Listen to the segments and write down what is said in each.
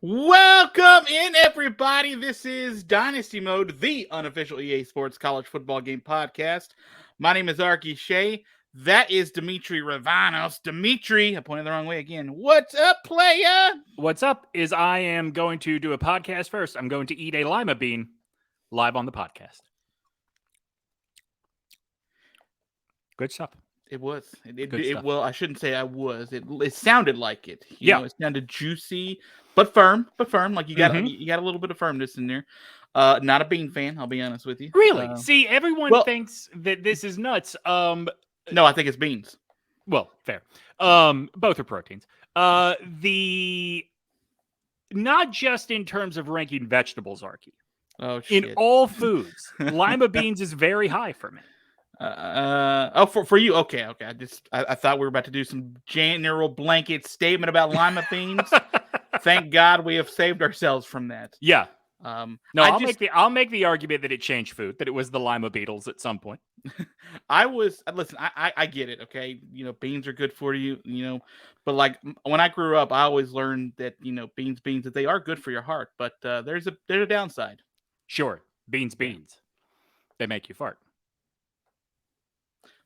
Welcome in, everybody. This is Dynasty Mode, the unofficial EA Sports college football game podcast. My name is Arky Shea. That is Demetri Ravanos. Demetri, I pointed the wrong way again. What's up, playa? What's up is I am going to do a podcast first. I'm going to eat a lima bean live on the podcast. Good stuff. It was. Good stuff. Well, I shouldn't say I was. It sounded like it. You Yeah. know, it sounded juicy, but firm. Like you got you got a little bit of firmness in there. Not a bean fan, I'll be honest with you. Really? See, everyone thinks that this is nuts. No, I think it's beans. Well, fair. Both are proteins. Not just in terms of ranking vegetables, Arky. Oh shit. In all foods, lima beans is very high for me. For you, okay. I thought we were about to do some general blanket statement about lima beans. Thank God we have saved ourselves from that. Yeah. I'll make the argument that it changed food, that it was the lima beetles at some point. I get it, okay? You know, beans are good for you, but like when I grew up, I always learned that, beans, that they are good for your heart, but there's a downside. Sure. Beans. They make you fart.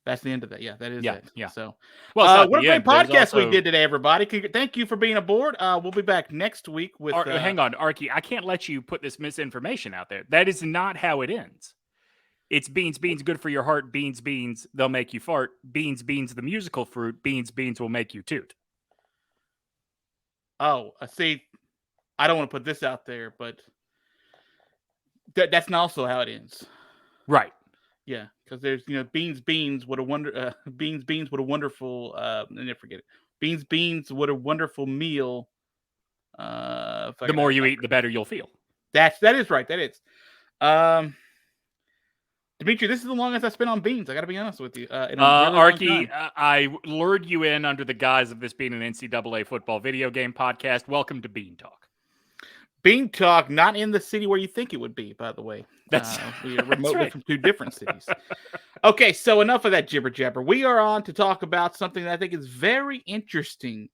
That's the end of that. Yeah, that is it. Yeah. So, well, what a great podcast we did today, everybody. Thank you for being aboard. We'll be back next week with. Hang on, Arky. I can't let you put this misinformation out there. That is not how it ends. It's beans, good for your heart. Beans, they'll make you fart. Beans, the musical fruit. Beans will make you toot. Oh, see, I don't want to put this out there, but that's not also how it ends. Right. Yeah, because there's beans. What a wonder. Beans. What a wonderful. I never forget it. Beans. What a wonderful meal. The more you eat, the better you'll feel. That is right. That is. Demetri, this is the longest I spent on beans. I got to be honest with you. Arky, I lured you in under the guise of this being an NCAA football video game podcast. Welcome to Bean Talk. Bean Talk, not in the city where you think it would be, by the way. We are remotely from two different cities. Okay, so enough of that jibber jabber. We are on to talk about something that I think is very interesting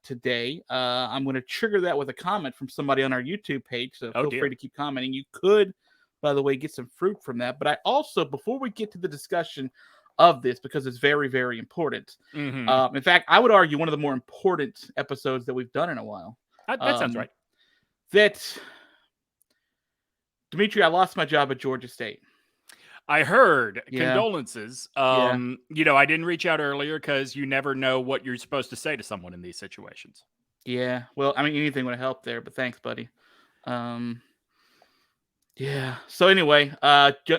today. I'm going to trigger that with a comment from somebody on our YouTube page, so feel free to keep commenting. You could, by the way, get some fruit from that. But I also, before we get to the discussion of this, because it's very, very important. In fact, I would argue one of the more important episodes that we've done in a while. That sounds right. Demetri, I lost my job at Georgia State. I heard. Yeah. Condolences. I didn't reach out earlier because you never know what you're supposed to say to someone in these situations. Yeah. Well, I mean, anything would have helped there, but thanks, buddy. Yeah. So anyway,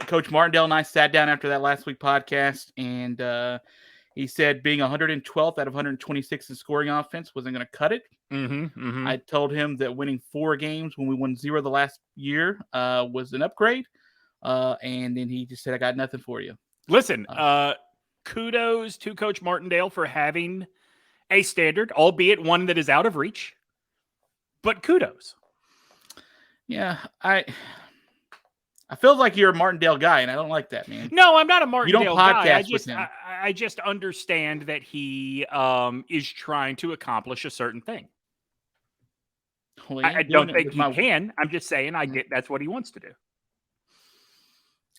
Coach Martindale and I sat down after that last week podcast, and he said being 112th out of 126 in scoring offense wasn't going to cut it. I told him that winning 4 games when we won 0 the last year was an upgrade. And then he just said, I got nothing for you. Listen, kudos to Coach Martindale for having a standard, albeit one that is out of reach. But kudos. Yeah, I feel like you're a Martindale guy, and I don't like that, man. No, I'm not a Martindale guy. You don't podcast with him. I just understand that he is trying to accomplish a certain thing. Well, I don't think he can. I'm just saying that's what he wants to do.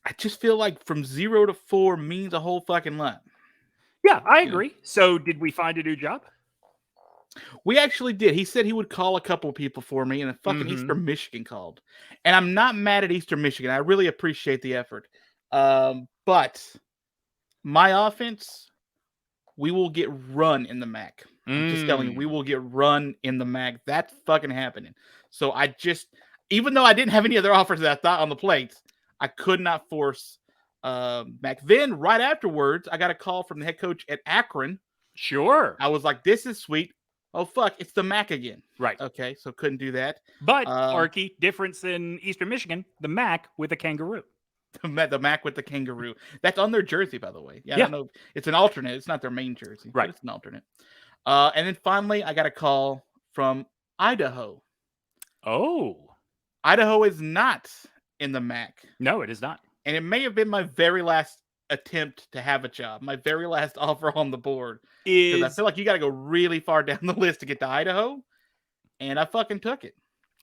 I just feel like from 0 to 4 means a whole fucking lot. Yeah, I agree. So did we find a new job? We actually did. He said he would call a couple of people for me, and fucking Eastern Michigan called. And I'm not mad at Eastern Michigan. I really appreciate the effort. But my offense, we will get run in the MAC. I'm just telling you, we will get run in the MAC. That's fucking happening. So even though I didn't have any other offers that I thought on the plates, I could not force MAC. Then right afterwards, I got a call from the head coach at Akron. Sure. I was like, this is sweet. Oh, fuck, it's the MAC again. Right. Okay, so couldn't do that. But, Arky, difference in Eastern Michigan, the MAC with a kangaroo. The MAC with the kangaroo. That's on their jersey, by the way. Yeah, I don't know. It's an alternate. It's not their main jersey. Right. But it's an alternate. And then finally, I got a call from Idaho. Oh. Idaho is not in the MAC. No, it is not. And it may have been my very last attempt to have a job, my very last offer on the board. Because I feel like you got to go really far down the list to get to Idaho. and I fucking took it.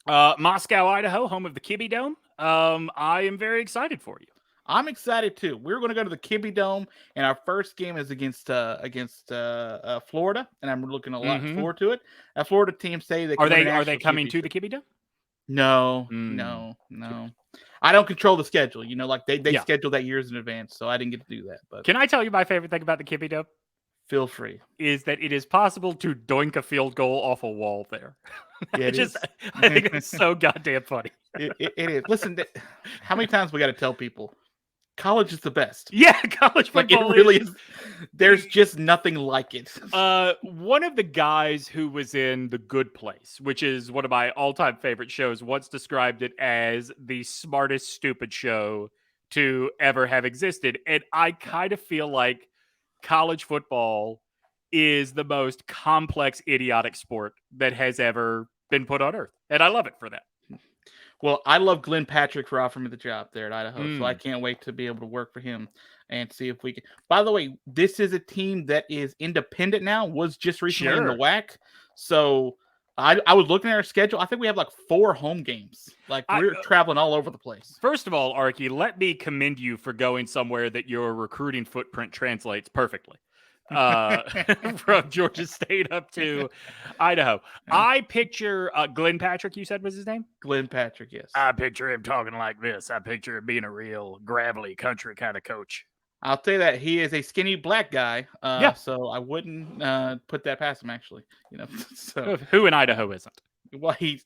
Moscow, Idaho, home of the Kibbe Dome. I am very excited for you. I'm excited too. We're going to go to the Kibbe Dome, and our first game is against Florida, and I'm looking a lot forward to it. A Florida team say they are they coming to the Kibbe Dome? No. I don't control the schedule. You know, like they schedule that years in advance, so I didn't get to do that. But can I tell you my favorite thing about the Kibbe Dome? Feel free. Is that it is possible to doink a field goal off a wall there. Yeah, I think it's so goddamn funny. It is. Listen, how many times we got to tell people college is the best? Yeah, college football it really is. There's just nothing like it. One of the guys who was in The Good Place, which is one of my all-time favorite shows, once described it as the smartest stupid show to ever have existed. And I kind of feel like college football is the most complex, idiotic sport that has ever been put on earth. And I love it for that. Well, I love Glenn Patrick for offering me the job there at Idaho, so I can't wait to be able to work for him and see if we can. By the way, this is a team that is independent now, was just recently in the WAC. So I was looking at our schedule. I think we have like 4 home games. Like we're traveling all over the place. First of all, Arky, let me commend you for going somewhere that your recruiting footprint translates perfectly. From Georgia State up to Idaho. I picture Glenn Patrick, you said was his name? Glenn Patrick, yes. I picture him talking like this. I picture him being a real gravelly country kind of coach. I'll tell you that he is a skinny black guy. Yeah. So I wouldn't put that past him, actually. You know, so who in Idaho isn't? Well, he's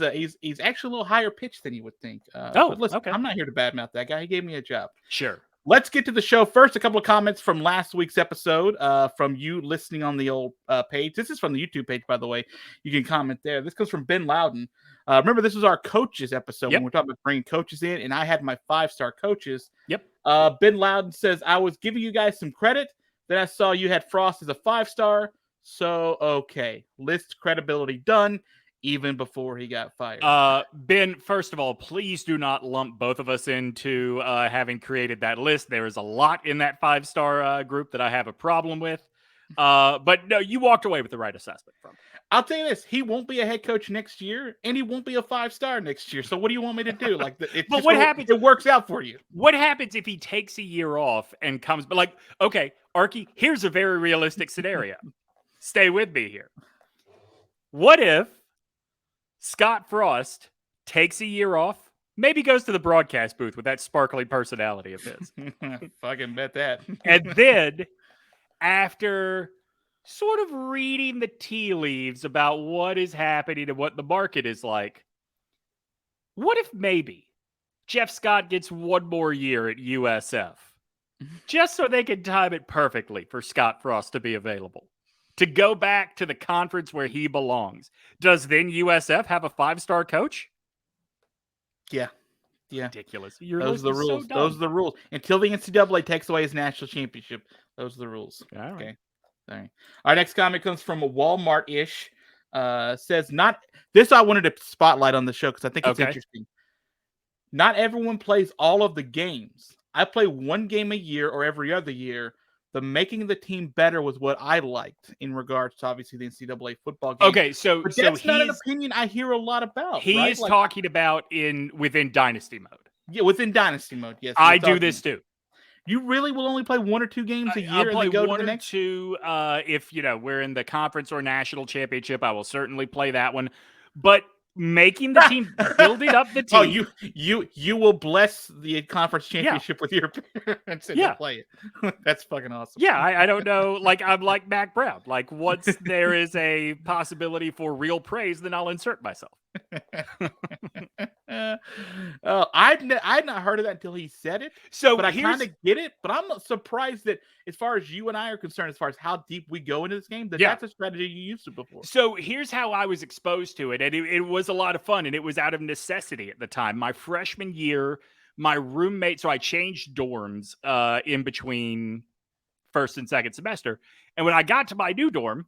actually a little higher pitched than you would think. But listen, okay. I'm not here to badmouth that guy. He gave me a job. Sure. Let's get to the show first. A couple of comments from last week's episode from you listening on the old page. This is from the YouTube page, by the way. You can comment there. This comes from Ben Loudon. Remember, this was our coaches episode when we're talking about bringing coaches in, and I had my 5-star coaches. Yep. Ben Loudon says, I was giving you guys some credit. Then I saw you had Frost as a 5-star. So, okay. List credibility done. Even before he got fired. Ben, first of all, please do not lump both of us into having created that list. There is a lot in that 5-star group that I have a problem with. But no, you walked away with the right assessment from it. I'll tell you this: he won't be a head coach next year, and he won't be a 5-star next year. So what do you want me to do? Like, but what happens? It works out for you. What happens if he takes a year off and comes? But like, okay, Arky, here's a very realistic scenario. Stay with me here. What if Scott Frost takes a year off, maybe goes to the broadcast booth with that sparkly personality of his? Fucking bet that. And then, after sort of reading the tea leaves about what is happening and what the market is like, what if maybe Jeff Scott gets one more year at USF? Just so they can time it perfectly for Scott Frost to be available. To go back to the conference where he belongs. Does then USF have a 5-star coach? Yeah. Ridiculous. Those are the rules. So those are the rules. Until the NCAA takes away his national championship, those are the rules. All right. Okay. All right. Our next comment comes from a Walmart-ish. Says, not this I wanted to spotlight on the show because I think it's interesting. Not everyone plays all of the games. I play one game a year or every other year. The making the team better was what I liked in regards to obviously the NCAA football game. Okay, so that's not an opinion I hear a lot about. He is talking about within Dynasty mode. Yeah, within Dynasty mode. Yes, I do this too. You really will only play 1 or 2 games a year. I'll play and go 1 to the or next 2. If we're in the conference or national championship, I will certainly play that one. But making the team, building up the team. Oh, you will bless the conference championship with your parents and play it. That's fucking awesome. Yeah, I don't know. Like, I'm like Mac Brown. Like, once there is a possibility for real praise, then I'll insert myself. I'd not heard of that until he said it. But I kind of get it. But I'm surprised that as far as you and I are concerned, as far as how deep we go into this game, that's a strategy you used before. So here's how I was exposed to it. And it was a lot of fun. And it was out of necessity at the time. My freshman year, my roommate, so I changed dorms in between first and second semester. And when I got to my new dorm,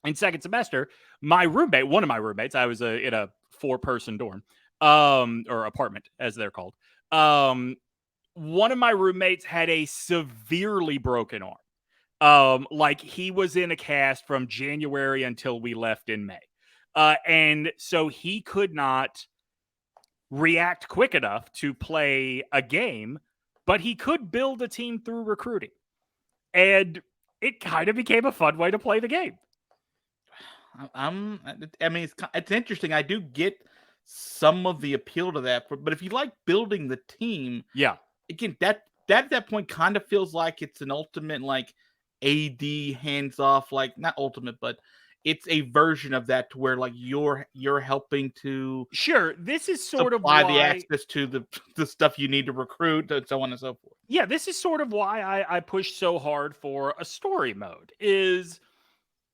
in second semester, one of my roommates, I was in a 4-person dorm, or apartment, as they're called. One of my roommates had a severely broken arm. Like he was in a cast from January until we left in May. And so he could not react quick enough to play a game, but he could build a team through recruiting. And it kind of became a fun way to play the game. I mean, it's interesting. I do get some of the appeal to that, but if you like building the team, yeah, again, that at that point kind of feels like it's an ultimate like AD hands off, like not ultimate, but it's a version of that to where like you're helping to sure. This is sort of supply why the access to the stuff you need to recruit and so on and so forth. Yeah, this is sort of why I push so hard for a story mode. Is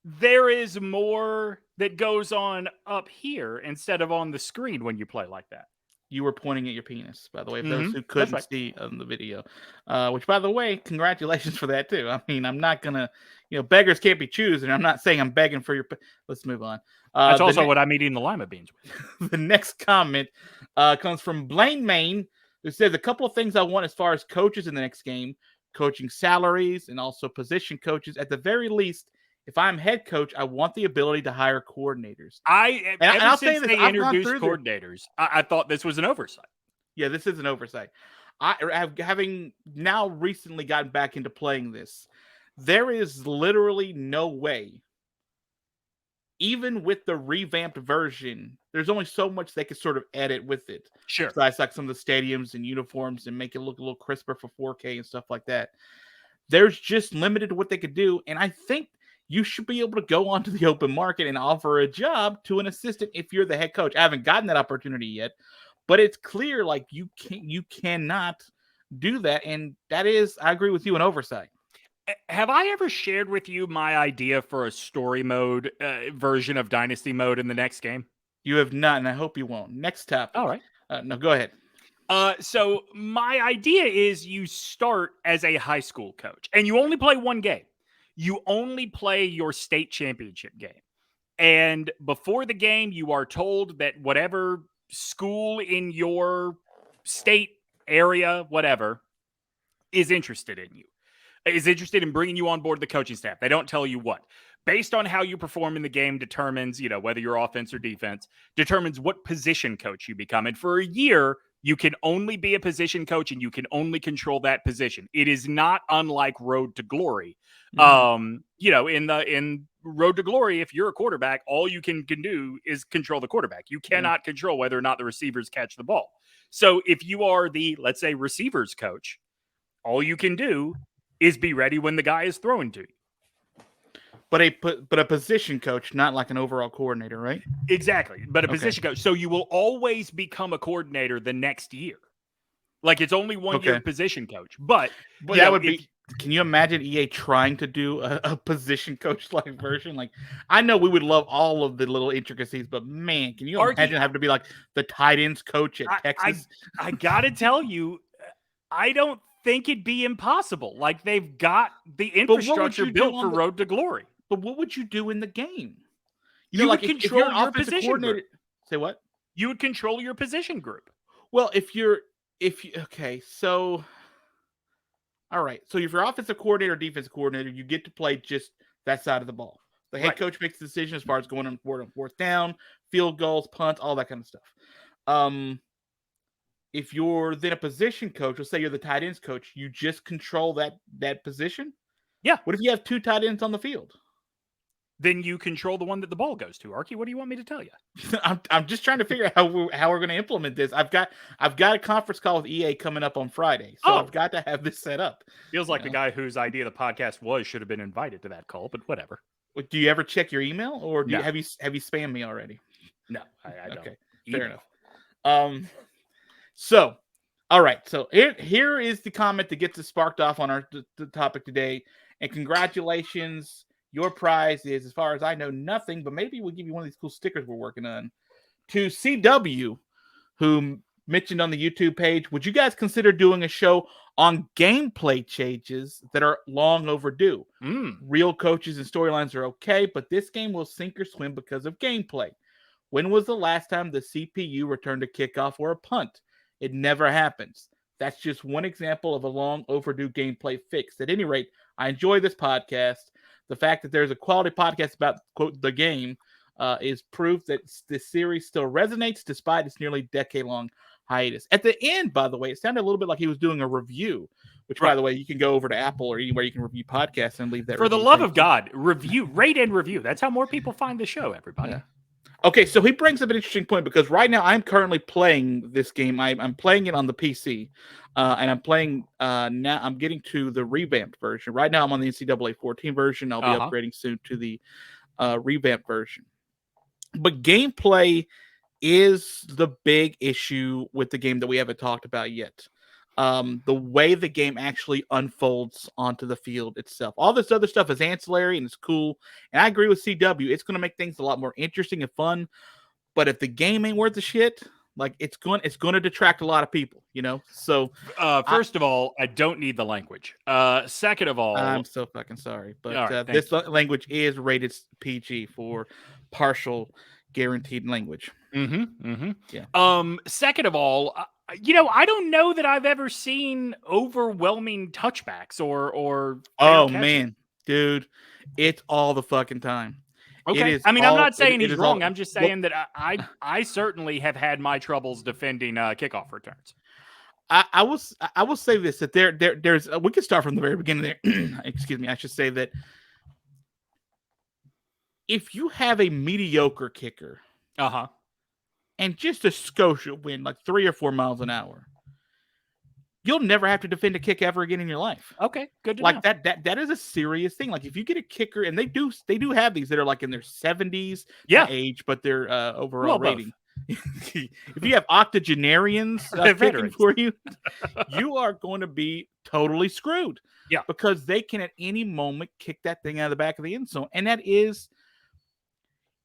there is more that goes on up here instead of on the screen when you play like that. You were pointing at your penis, by the way, for those who That's couldn't right. see on the video. Which, by the way, congratulations for that too. I mean, I'm not gonna, beggars can't be choosing. I'm not saying I'm begging for your. Let's move on. That's also what I'm eating the lima beans with. The next comment comes from Blaine Main, who says a couple of things I want as far as coaches in the next game: coaching salaries and also position coaches. At the very least, if I'm head coach, I want the ability to hire coordinators. Ever since they introduced coordinators, I thought this was an oversight. Yeah, this is an oversight. Having now recently gotten back into playing this, there is literally no way, even with the revamped version, there's only so much they could sort of edit with it. Sure. Besides like some of the stadiums and uniforms and make it look a little crisper for 4K and stuff like that. There's just limited to what they could do. And I think you should be able to go onto the open market and offer a job to an assistant if you're the head coach. I haven't gotten that opportunity yet, but it's clear like you cannot do that. And that is, I agree with you, an oversight. Have I ever shared with you my idea for a story mode version of Dynasty mode in the next game? You have not, and I hope you won't. Next topic. All right. No, go ahead. So my idea is you start as a high school coach and you only play one game. You only play your state championship game. And before the game, you are told that whatever school in your state area, whatever, is interested in you, is interested in bringing you on board the coaching staff. They don't tell you what. Based on how you perform in the game determines, whether you're offense or defense, determines what position coach you become. And for a year, you can only be a position coach and you can only control that position. It is not unlike Road to Glory. In Road to Glory, if you're a quarterback, all you can do is control the quarterback. You cannot control whether or not the receivers catch the ball. So if you are the, let's say, receivers coach, all you can do is be ready when the guy is throwing to you. But a position coach, not like an overall coordinator, right? Exactly. But a position coach. So you will always become a coordinator the next year. Like it's only 1 year position coach. But that would be. Can you imagine EA trying to do a position coach like version? Like, I know we would love all of the little intricacies, but man, can you imagine having to be like the tight ends coach at Texas? I gotta tell you, I don't think it'd be impossible. Like they've got the infrastructure built for Road to Glory. But what would you do in the game? You would control your position group. Say what? You would control your position group. Well, so all right. So if you're offensive coordinator, defensive coordinator, you get to play just that side of the ball. The head coach makes the decision as far as going on fourth down, field goals, punts, all that kind of stuff. If you're then a position coach, let's say you're the tight ends coach, you just control that position? Yeah. What if you have two tight ends on the field? Then you control the one that the ball goes to. Arky, what do you want me to tell you? I'm just trying to figure out how we're going to implement this. I've got a conference call with EA coming up on Friday, so I've got to have this set up. Feels like the guy whose idea the podcast should have been invited to that call, but whatever. Do you ever check your email, or have you spammed me already? No, I don't. Okay, fair enough. So, all right. So here is the comment that gets us sparked off on the topic today, and congratulations. Your prize is, as far as I know, nothing, but maybe we'll give you one of these cool stickers we're working on. To CW, who mentioned on the YouTube page, would you guys consider doing a show on gameplay changes that are long overdue? Real coaches and storylines are okay, but this game will sink or swim because of gameplay. When was the last time the CPU returned a kickoff or a punt? It never happens. That's just one example of a long overdue gameplay fix. At any rate, I enjoy this podcast. The fact that there's a quality podcast about, quote, the game is proof that this series still resonates despite its nearly decade-long hiatus. At the end, by the way, it sounded a little bit like he was doing a review, which, by the way, you can go over to Apple or anywhere you can review podcasts and leave that For review. the love of God, rate and review. That's how more people find the show, everybody. Yeah. Okay, so he brings up an interesting point because right now I'm currently playing this game. I'm playing it on the PC, and I'm playing now. I'm getting to the revamped version. Right now I'm on the NCAA 14 version. I'll be upgrading soon to the revamped version. But gameplay is the big issue with the game that we haven't talked about yet. The way the game actually unfolds onto the field itself. All this other stuff is ancillary and it's cool. And I agree with CW. It's going to make things a lot more interesting and fun. But if the game ain't worth the shit, like it's going to detract a lot of people, you know? So first of all, I don't need the language. Second of all, I'm so fucking sorry. But this language is rated PG for partial guaranteed language. Yeah. Second of all, I don't know that I've ever seen overwhelming touchbacks or man, dude, it's all the fucking time. Okay. I'm not saying he's wrong. I'm just saying that I certainly have had my troubles defending kickoff returns. I will say this, that there's we can start from the very beginning there. Excuse me. I should say that if you have a mediocre kicker, and just a Scotia wind like 3 or 4 miles an hour, you'll never have to defend a kick ever again in your life. Okay, good to know. That is a serious thing. Like if you get a kicker, and they do have these that are like in their 70s age, but their overall rating. If you have octogenarians kicking for you, you are going to be totally screwed. Yeah, because they can at any moment kick that thing out of the back of the end zone, and that is.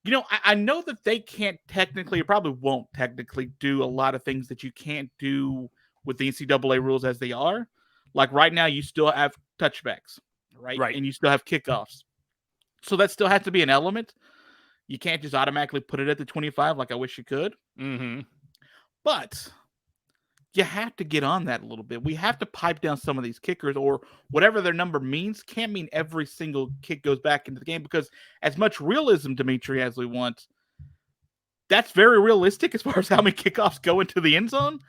You know, I know that they can't technically, or probably won't technically do a lot of things that you can't do with the NCAA rules as they are. Like right now, you still have touchbacks, right? And you still have kickoffs. So that still has to be an element. You can't just automatically put it at the 25 like I wish you could. But you have to get on that a little bit. We have to pipe down some of these kickers, or whatever their number means. Can't mean every single kick goes back into the game, because as much realism, Demetri, as we want, that's very realistic as far as how many kickoffs go into the end zone.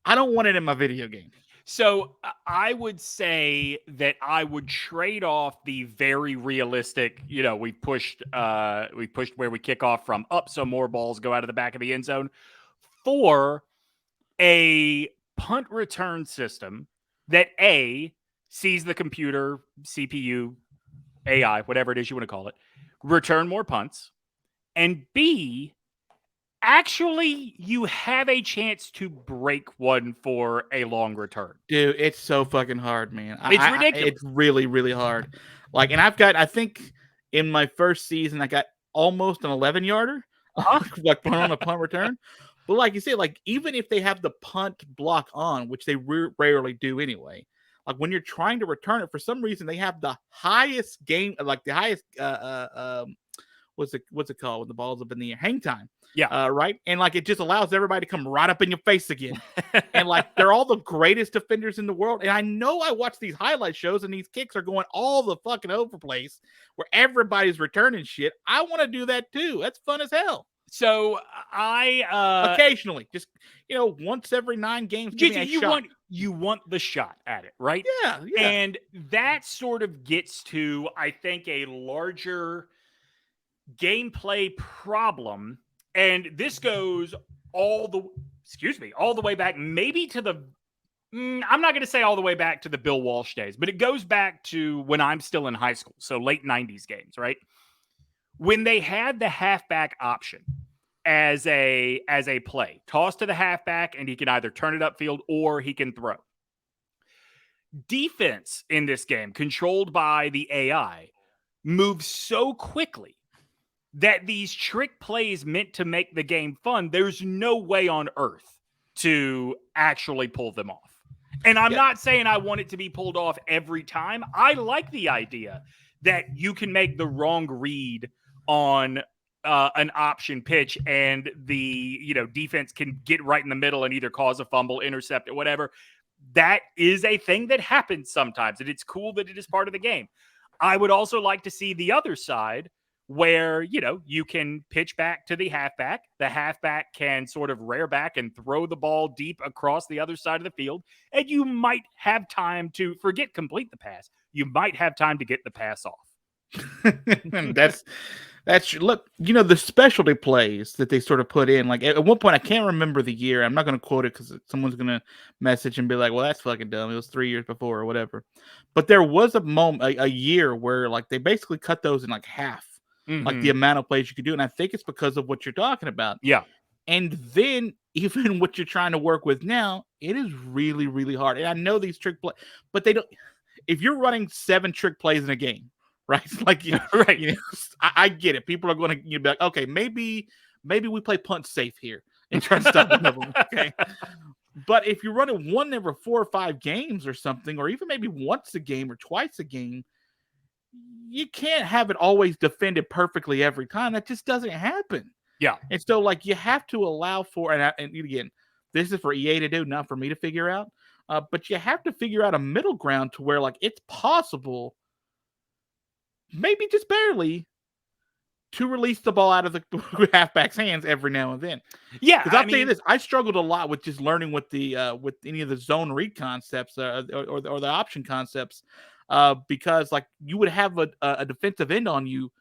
I don't want it in my video game. So I would say that I would trade off the very realistic, we pushed where we kick off from up, so more balls go out of the back of the end zone, for a punt return system that A, sees the computer, CPU, AI, whatever it is you want to call it, return more punts, and B, actually you have a chance to break one for a long return. Dude, it's so fucking hard, man. It's ridiculous. It's really, really hard. Like, and I think in my first season, I got almost an 11-yarder, like on a punt return. But like you said, like even if they have the punt block on, which they rarely do anyway, like when you're trying to return it, for some reason they have the highest game, like the highest what's it called when the ball's up in the air? Hang time. Yeah. Right. And like it just allows everybody to come right up in your face again. And like they're all the greatest defenders in the world. And I know I watch these highlight shows and these kicks are going all the fucking over place where everybody's returning shit. I want to do that too. That's fun as hell. So I occasionally, just once every 9 games, you want the shot at it, right? Yeah. And that sort of gets to, I think, a larger gameplay problem, and this goes all the way back, maybe to the. I'm not going to say all the way back to the Bill Walsh days, but it goes back to when I'm still in high school, so late 90s games, right? When they had the halfback option as a play, toss to the halfback, and he can either turn it upfield or he can throw. Defense in this game, controlled by the AI, moves so quickly that these trick plays meant to make the game fun, there's no way on earth to actually pull them off. And I'm not saying I want it to be pulled off every time. I like the idea that you can make the wrong read on an option pitch and the defense can get right in the middle and either cause a fumble, intercept it, whatever. That is a thing that happens sometimes, and it's cool that it is part of the game. I would also like to see the other side where, you can pitch back to the halfback. The halfback can sort of rear back and throw the ball deep across the other side of the field. And you might have time to complete the pass. You might have time to get the pass off. That's look, the specialty plays that they sort of put in. Like at one point, I can't remember the year. I'm not going to quote it because someone's going to message and be like, "Well, that's fucking dumb. It was 3 years before or whatever." But there was a moment, a year where like they basically cut those in like half, like the amount of plays you could do. And I think it's because of what you're talking about. Yeah. And then even what you're trying to work with now, it is really, really hard. And I know these trick plays, but they don't. If you're running 7 trick plays in a game, right? Like, right. I get it. People are going to be like, okay, maybe we play punt safe here and try to stop one of them. Okay. But if you're running one every 4 or 5 games or something, or even maybe once a game or twice a game, you can't have it always defended perfectly every time. That just doesn't happen. Yeah. And so, like, you have to allow for, and again, this is for EA to do, not for me to figure out. But you have to figure out a middle ground to where, like, it's possible, maybe just barely, to release the ball out of the halfback's hands every now and then. Yeah, because I'll tell you this: I struggled a lot with just learning with any of the zone read concepts or the option concepts, because like you would have a defensive end on you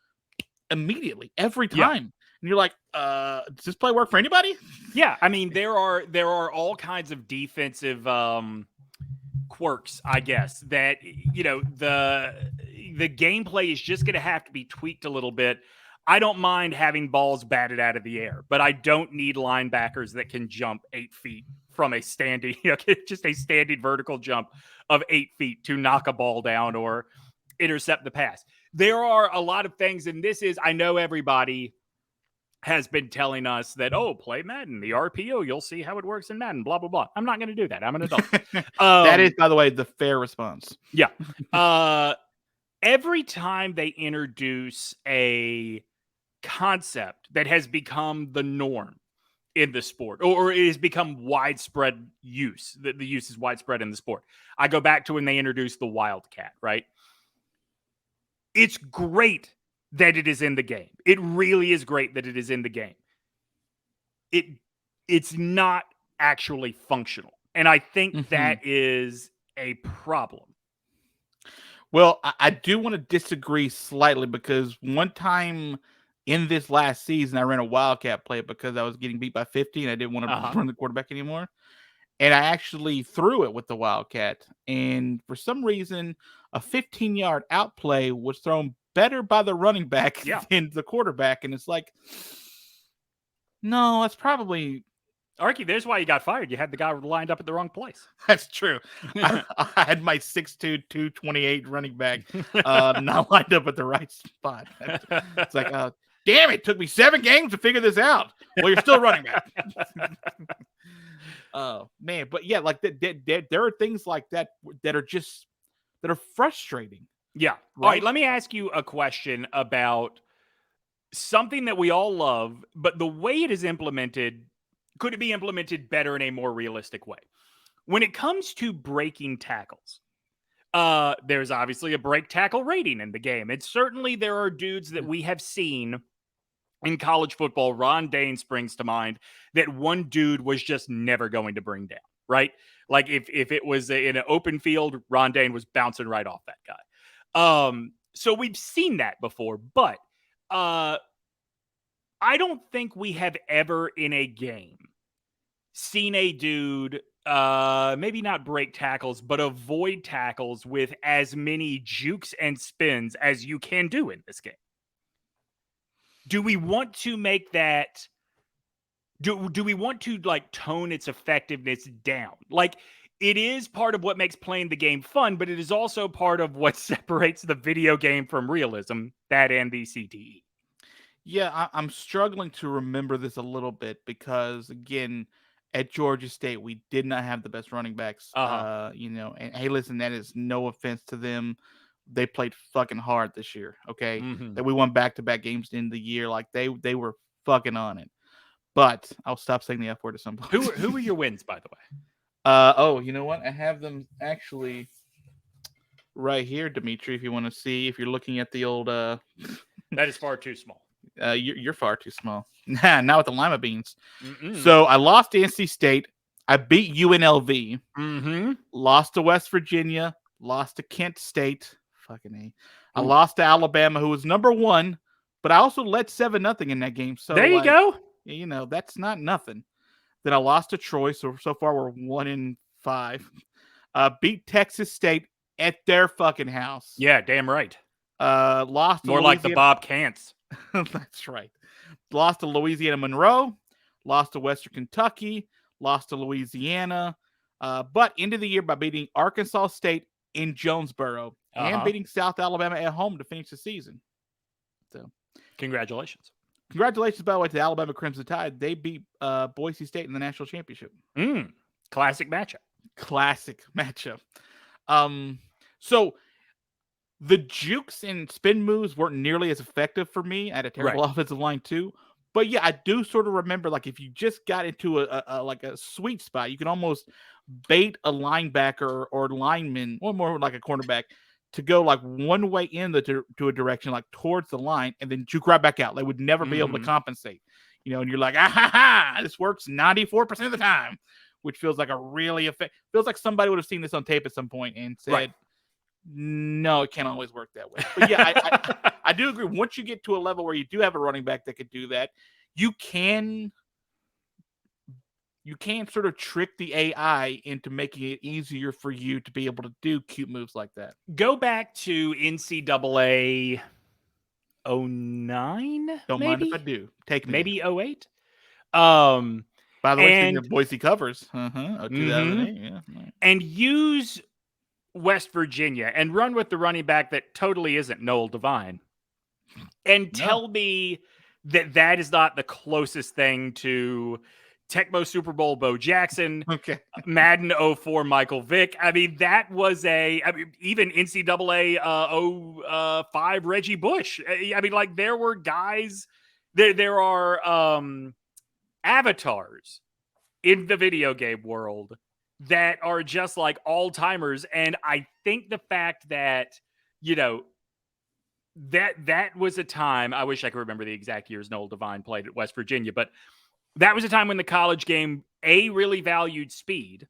immediately every time. And you're like, does this play work for anybody? Yeah, I mean, there are all kinds of defensive quirks, I guess, that the gameplay is just going to have to be tweaked a little bit. I don't mind having balls batted out of the air, but I don't need linebackers that can jump 8 feet from a standing, just a standing vertical jump of 8 feet to knock a ball down or intercept the pass. There are a lot of things, and I know everybody has been telling us that, play Madden, the RPO, you'll see how it works in Madden, blah, blah, blah. I'm not going to do that. I'm an adult. That is, by the way, the fair response. Yeah. Every time they introduce a concept that has become the norm in the sport, or it has become widespread use, the use is widespread in the sport. I go back to when they introduced the Wildcat, right? It's great that it is in the game. It really is great that it is in the game. It's not actually functional. And I think that is a problem. Well, I do want to disagree slightly, because one time in this last season, I ran a Wildcat play because I was getting beat by 50 and I didn't want to run the quarterback anymore. And I actually threw it with the Wildcat. And for some reason, a 15-yard outplay was thrown better by the running back than the quarterback. And it's like, no, that's probably... Arky, there's why you got fired. You had the guy lined up at the wrong place. That's true. I had my 6'2", 228 running back not lined up at the right spot. It's like, damn it, took me 7 games to figure this out. Well, you're still running back. Oh, man. But yeah, like there are things like that are frustrating. Yeah. Right? All right, let me ask you a question about something that we all love, but the way it is implemented, could it be implemented better in a more realistic way? When it comes to breaking tackles, there's obviously a break tackle rating in the game. And certainly there are dudes that we have seen in college football. Ron Dane springs to mind, that one dude was just never going to bring down, right? Like if it was in an open field, Ron Dane was bouncing right off that guy. So we've seen that before, but I don't think we have ever in a game seen a dude maybe not break tackles, but avoid tackles with as many jukes and spins as you can do in this game. Do we want to make that? Do we want to like tone its effectiveness down? Like, it is part of what makes playing the game fun, but it is also part of what separates the video game from realism, that and the CTE. Yeah, I'm struggling to remember this a little bit because, again, at Georgia State, we did not have the best running backs. And hey, listen, that is no offense to them. They played fucking hard this year, okay? That we won back-to-back games in the year. Like, they were fucking on it. But I'll stop saying the F word at some point. Who are your wins, by the way? You know what? I have them actually right here, Demetri, if you want to see. If you're looking at the old That is far too small. You're far too small. Not with the lima beans. Mm-mm. So I lost to NC State. I beat UNLV. Mm-hmm. Lost to West Virginia. Lost to Kent State. Fucking A. I Ooh. lost to Alabama, who was number 1, but I also led 7-0 in that game. So there you go. You know, that's not nothing. Then I lost to Troy. So far we're 1-5. Beat Texas State at their fucking house. Yeah, damn right. Lost to more like the Bob Cants. That's right. Lost to Louisiana Monroe. Lost to Western Kentucky. Lost to Louisiana. But ended the year by beating Arkansas State in Jonesboro and beating South Alabama at home to finish the season. So, congratulations. Congratulations, by the way, to the Alabama Crimson Tide. They beat Boise State in the national championship. Classic matchup. Classic matchup. So the jukes and spin moves weren't nearly as effective for me. I had a terrible offensive line too. But yeah, I do sort of remember, like, if you just got into a sweet spot, you can almost bait a linebacker or lineman, or more like a cornerback, to go like one way in to a direction, like towards the line, and then juke right back out. They would never be able to compensate, you know. And you're like, this works 94% of the time, which feels like a really feels like somebody would have seen this on tape at some point and said, no, it can't always work that way. But yeah, I do agree. Once you get to a level where you do have a running back that could do that, you can sort of trick the AI into making it easier for you to be able to do cute moves like that. Go back to NCAA 09. Don't mind if I do. Take me. Maybe 08. By the way, your Boise covers. 2008. Yeah. And use West Virginia and run with the running back that totally isn't Noel Devine. And tell me that is not the closest thing to Tecmo Super Bowl Bo Jackson, Madden 04 Michael Vick. I mean, that was even NCAA 05 Reggie Bush. I mean, like, there were guys, there are avatars in the video game world that are just like all-timers. And I think the fact that, you know, that was a time, I wish I could remember the exact years Noel Devine played at West Virginia, but that was a time when the college game, A, really valued speed,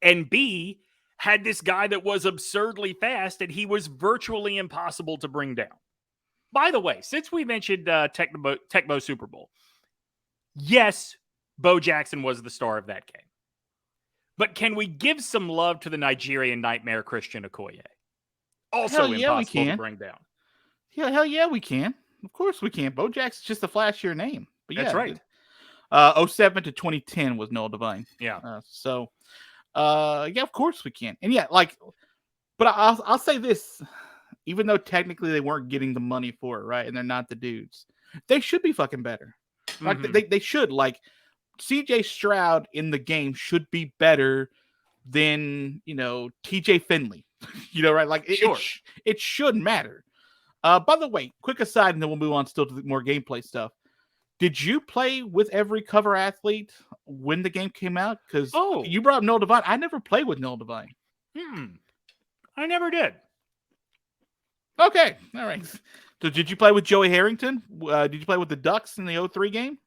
and B, had this guy that was absurdly fast, and he was virtually impossible to bring down. By the way, since we mentioned Tecmo Super Bowl, yes, Bo Jackson was the star of that game. But can we give some love to the Nigerian nightmare Christian Okoye? Also impossible to bring down. Yeah, hell yeah, we can. Of course we can. Bo Jackson's just a flashier name. But that's right. 07 to 2010 was Noel Devine. Yeah. Yeah, of course we can. And yeah, like, but I'll say this, even though technically they weren't getting the money for it, right? And they're not the dudes, they should be fucking better. Like they should. Like, CJ Stroud in the game should be better than, you know, TJ Finley. You know, right? Like, it should matter. By the way, quick aside, and then we'll move on still to the more gameplay stuff. Did you play with every cover athlete when the game came out? Because you brought up Noel Devine. I never played with Noel Devine. I never did. Okay. All right. So did you play with Joey Harrington? Did you play with the Ducks in the 03 game?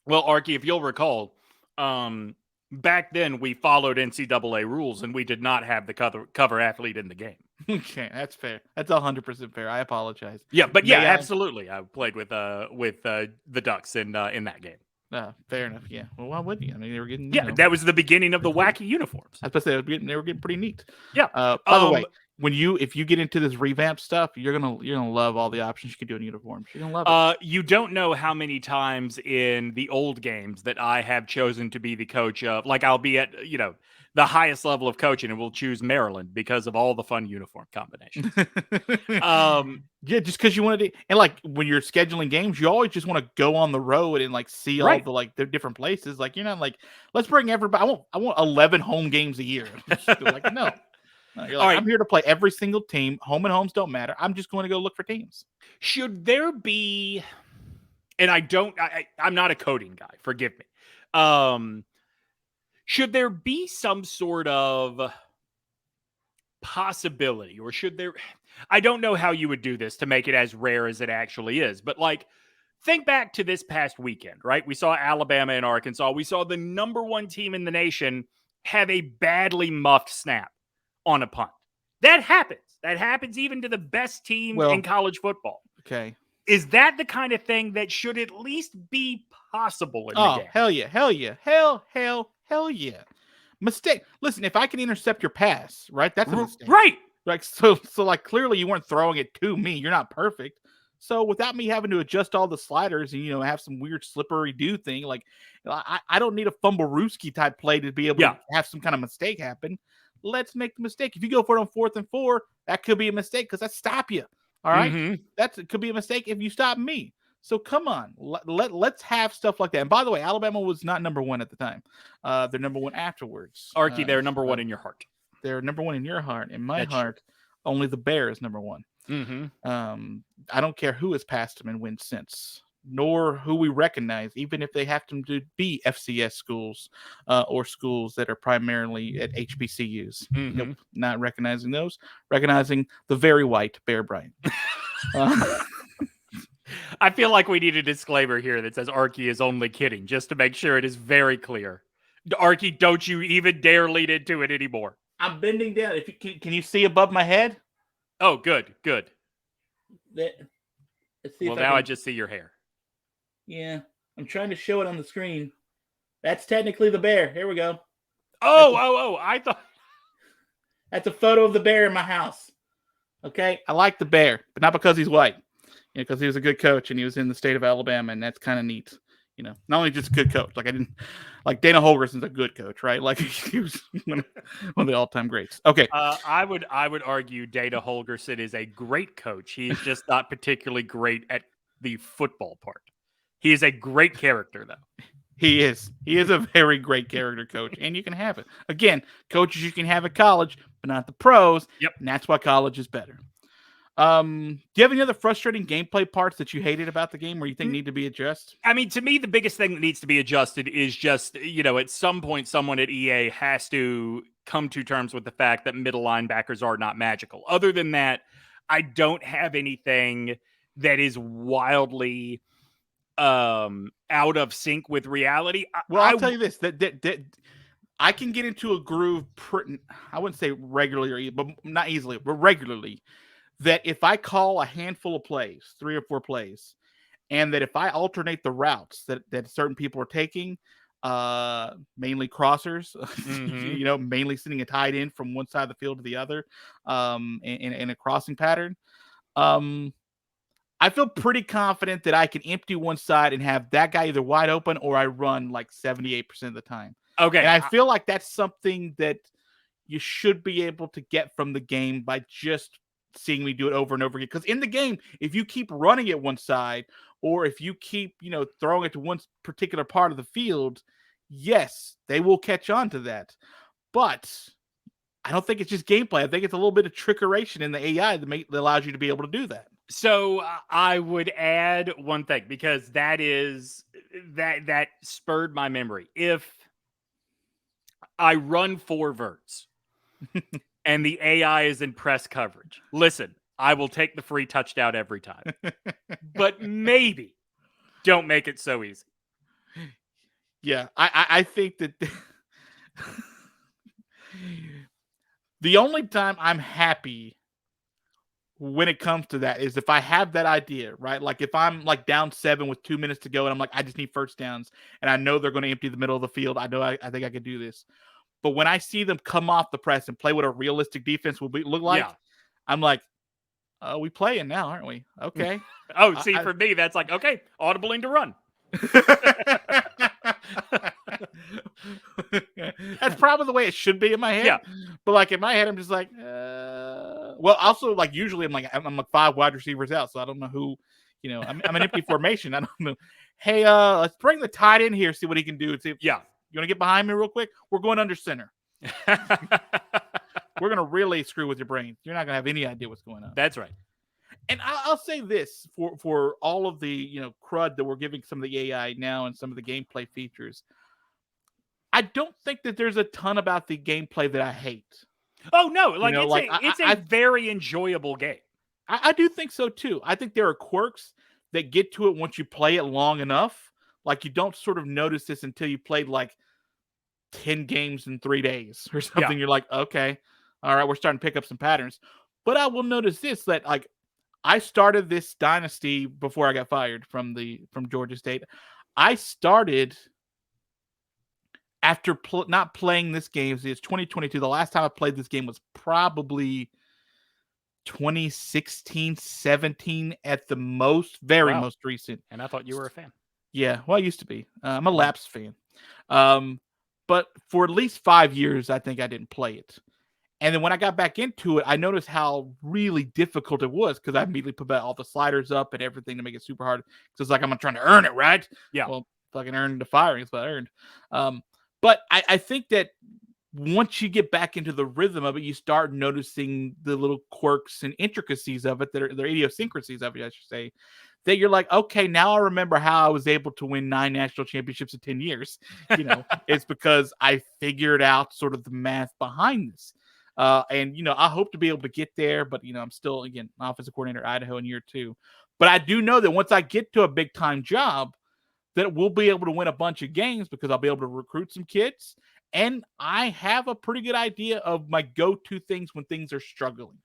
Well, Arky, if you'll recall, back then we followed NCAA rules and we did not have the cover athlete in the game. Okay, that's fair. That's 100% fair. I apologize. Yeah, but yeah, absolutely. I played with the Ducks in that game. Fair enough. Yeah. Well, why wouldn't you? I mean, they were getting that was the beginning of the wacky uniforms. I was supposed to say they were getting pretty neat. Yeah. By the way, if you get into this revamp stuff, you're gonna love all the options you can do in uniforms. You're gonna love it. You don't know how many times in the old games that I have chosen to be the coach of, like, I'll be at, you know, the highest level of coaching and we'll choose Maryland because of all the fun uniform combinations. Yeah, just because you want to, and like when you're scheduling games, you always just want to go on the road and like see all the like the different places. Like, you're not like, let's bring everybody. I want 11 home games a year. Like, no. You're like, I'm here to play every single team. Home and homes don't matter. I'm just going to go look for teams. Should there be, and I'm not a coding guy, forgive me. Should there be some sort of possibility, or should there, I don't know how you would do this to make it as rare as it actually is, but like, think back to this past weekend, right? We saw Alabama and Arkansas. We saw the number one team in the nation have a badly muffed snap on a punt. That happens. That happens even to the best team in college football. Okay. Is that the kind of thing that should at least be possible in the game? Hell yeah. Hell yeah. Hell yeah. Mistake. Listen, if I can intercept your pass, right? That's a mistake. Right. Like, so like clearly you weren't throwing it to me. You're not perfect. So without me having to adjust all the sliders and, have some weird slippery do thing, like I don't need a fumble-rooski type play to be able to have some kind of mistake happen. Let's make the mistake. If you go for it on 4th and 4, that could be a mistake because I stop you. All right. It could be a mistake if you stop me. So come on, let's have stuff like that. And by the way, Alabama was not number 1 at the time. They're number 1 afterwards. Arky, they're number 1 in your heart. They're number 1 in your heart. In my heart, only the Bear is number 1. I don't care who has passed them and win since, nor who we recognize, even if they have to be FCS schools or schools that are primarily at HBCUs. Nope, not recognizing those. Recognizing the very white Bear Bryant. I feel like we need a disclaimer here that says Arky is only kidding, just to make sure it is very clear. Arky, don't you even dare lead into it anymore. I'm bending down. If you can you see above my head? Oh, good. Let's see. Well, now I just see your hair. Yeah, I'm trying to show it on the screen. That's technically the bear. Here we go. Oh! I thought that's a photo of the bear in my house. Okay, I like the bear, but not because he's white. Because he was a good coach and he was in the state of Alabama, and that's kind of neat. Not only just a good coach. Like Dana Holgerson's a good coach, right? Like he was one of the all-time greats. Okay. I would argue Dana Holgerson is a great coach. He's just not particularly great at the football part. He is a great character, though. He is a very great character coach, and you can have it. Again, coaches you can have at college, but not the pros. Yep. And that's why college is better. Do you have any other frustrating gameplay parts that you hated about the game or you think need to be addressed? I mean, to me, the biggest thing that needs to be adjusted is just, at some point, someone at EA has to come to terms with the fact that middle linebackers are not magical. Other than that, I don't have anything that is wildly out of sync with reality. I'll tell you this, that I can get into a groove, I wouldn't say regularly, but not easily, but regularly, that if I call a handful of plays, 3 or 4 plays, and that if I alternate the routes that certain people are taking, mainly crossers, mainly sending a tight end from one side of the field to the other, in a crossing pattern, I feel pretty confident that I can empty one side and have that guy either wide open or I run like 78% of the time. Okay. And I feel like that's something that you should be able to get from the game by just seeing me do it over and over again. Because in the game, if you keep running it one side, or if you keep, throwing it to one particular part of the field, yes, they will catch on to that. But I don't think it's just gameplay. I think it's a little bit of trickeration in the AI that allows you to be able to do that. So I would add one thing, because that spurred my memory. If I run 4 verts and the AI is in press coverage, listen, I will take the free touchdown every time. But maybe don't make it so easy. Yeah, I think that the only time I'm happy when it comes to that is if I have that idea, right? Like if I'm like down 7 with 2 minutes to go and I'm like, I just need first downs and I know they're going to empty the middle of the field. I know I think I could do this. But when I see them come off the press and play what a realistic defense will look like, I'm like, oh, we playing now, aren't we? Okay. For me, that's like, okay, audibling to run. That's probably the way it should be in my head. Yeah. But like in my head, I'm just like, well, also like usually I'm like 5 wide receivers out, so I don't know who, I'm an empty formation. I don't know. Hey, let's bring the tight end here, see what he can do. See, you want to get behind me real quick? We're going under center. We're gonna really screw with your brain. You're not gonna have any idea what's going on. That's right. And I'll say this for all of the crud that we're giving some of the AI now and some of the gameplay features. I don't think that there's a ton about the gameplay that I hate. Oh no, like it's a I very enjoyable game. I do think so too. I think there are quirks that get to it once you play it long enough. Like you don't sort of notice this until you played like 10 games in 3 days or something. Yeah. You're like, okay, all right, we're starting to pick up some patterns. But I will notice this that like I started this dynasty before I got fired from Georgia State. I started after not playing this game. It's 2022. The last time I played this game was probably 2016, 17 at the most, most recent. And I thought you were a fan. Yeah, well, I used to be. I'm a Lapsed fan. But for at least 5 years, I think I didn't play it. And then when I got back into it, I noticed how really difficult it was because I immediately put all the sliders up and everything to make it super hard. Because it's like I'm trying to earn it, right? Yeah. Well, fucking earned the firing is what I earned. But I think that once you get back into the rhythm of it, you start noticing the little quirks and intricacies of it, that are the idiosyncrasies of it, I should say, that you're like, okay, now I remember how I was able to win 9 national championships in 10 years. You know, it's because I figured out sort of the math behind this. And, you know, I hope to be able to get there, but, you know, I'm still, again, offensive coordinator at Idaho in year 2. But I do know that once I get to a big time job, that we'll be able to win a bunch of games because I'll be able to recruit some kids. And I have a pretty good idea of my go-to things when things are struggling.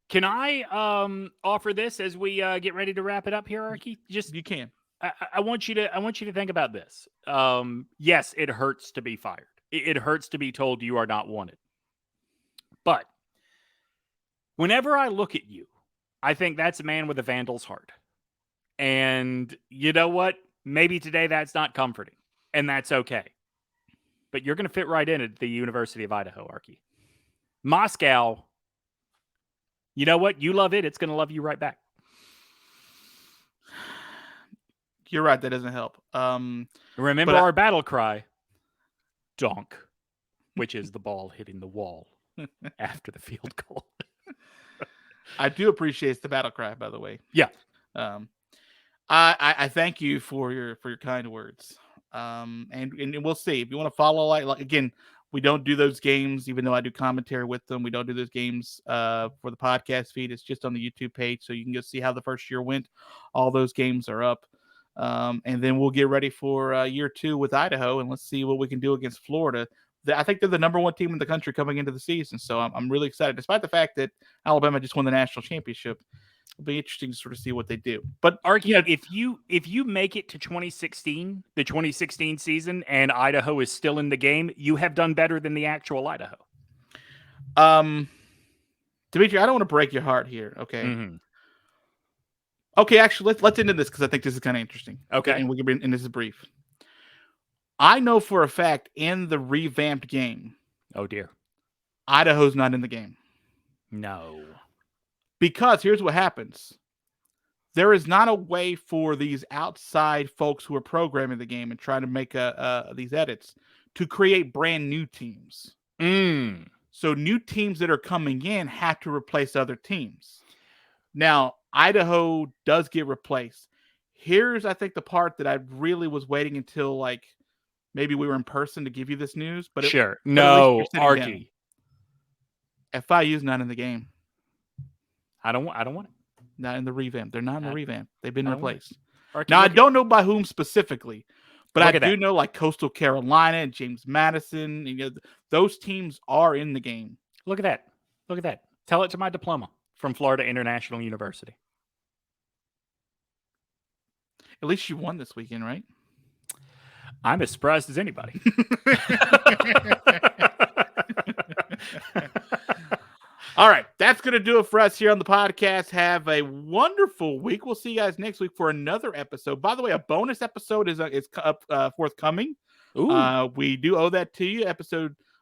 Can I offer this as we get ready to wrap it up here, Arky? Just you can. I want you to think about this. Yes, it hurts to be fired. It hurts to be told you are not wanted. But whenever I look at you, I think that's a man with a vandal's heart. And you know what? Maybe today that's not comforting, and that's okay. But you're going to fit right in at the University of Idaho, Arky. Moscow, you know what? You love it. It's going to love you right back. You're right. That doesn't help. Remember our battle cry, donk, which is the ball hitting the wall after the field goal. I do appreciate the battle cry, by the way. Yeah. I thank you for your kind words. And we'll see. If you want to follow, like again, we don't do those games, even though I do commentary with them. We don't do those games for the podcast feed. It's just on the YouTube page, so you can go see how the first year went. All those games are up. And then we'll get ready for year 2 with Idaho, and let's see what we can do against Florida. I think they're the number 1 team in the country coming into the season, so I'm really excited. Despite the fact that Alabama just won the national championship, it'll be interesting to sort of see what they do. But Arky, if you make it to 2016, the 2016 season, and Idaho is still in the game, you have done better than the actual Idaho. Demetri, I don't want to break your heart here, okay? Mm-hmm. Okay, actually, let's end this because I think this is kind of interesting. Okay, and this is brief. I know for a fact in the revamped game. Oh dear, Idaho's not in the game. No, because here's what happens: there is not a way for these outside folks who are programming the game and trying to make these edits to create brand new teams. So new teams that are coming in have to replace other teams. Now, Idaho does get replaced. Here's, I think, the part that I really was waiting until like maybe we were in person to give you this news. But no, Arky. FIU's not in the game. I don't want it. Not in the revamp. They're not in the revamp. They've been replaced. Arky, now, I don't know by whom specifically, but I do that. know like Coastal Carolina and James Madison. You know, those teams are in the game. Look at that. Look at that. Tell it to my diploma from Florida International University. At least you won this weekend, right? I'm as surprised as anybody. All right, that's going to do it for us here on the podcast. Have a wonderful week. We'll see you guys next week for another episode. By the way, a bonus episode is forthcoming. We do owe that to you.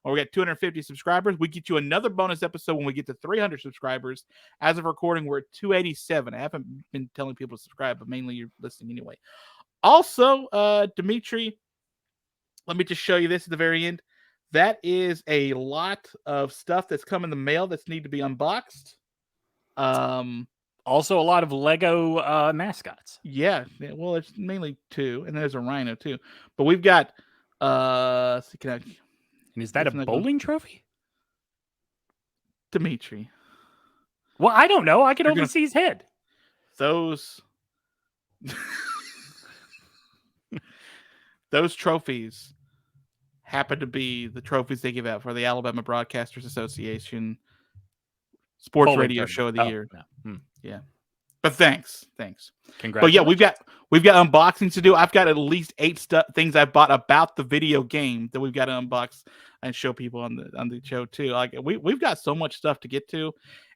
We got 250 subscribers. We get you another bonus episode when we get to 300 subscribers. As of recording, we're at 287. I haven't been telling people to subscribe, but mainly you're listening anyway. Also, Demetri, let me just show you this at the very end. That is a lot of stuff that's come in the mail that's need to be unboxed. Also, a lot of Lego mascots. Yeah, well, it's mainly 2, and there's a rhino too. But we've got. And is that a bowling trophy? Demetri. Well, I don't know. I can only see his head. Those trophies happen to be the trophies they give out for the Alabama Broadcasters Association Sports Bowling Radio tournament. Show of the Year. No. Yeah. But thanks. Congratulations. But yeah, we've got unboxings to do. I've got at least 8 things I bought about the video game that we've got to unbox and show people on the show too. Like we've got so much stuff to get to.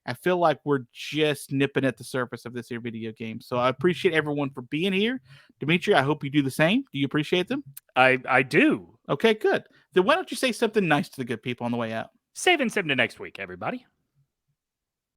I feel like we're just nipping at the surface of this here video game. So I appreciate everyone for being here. Demetri, I hope you do the same. Do you appreciate them? I do. Okay, good. Then why don't you say something nice to the good people on the way out? Saving some to next week, everybody.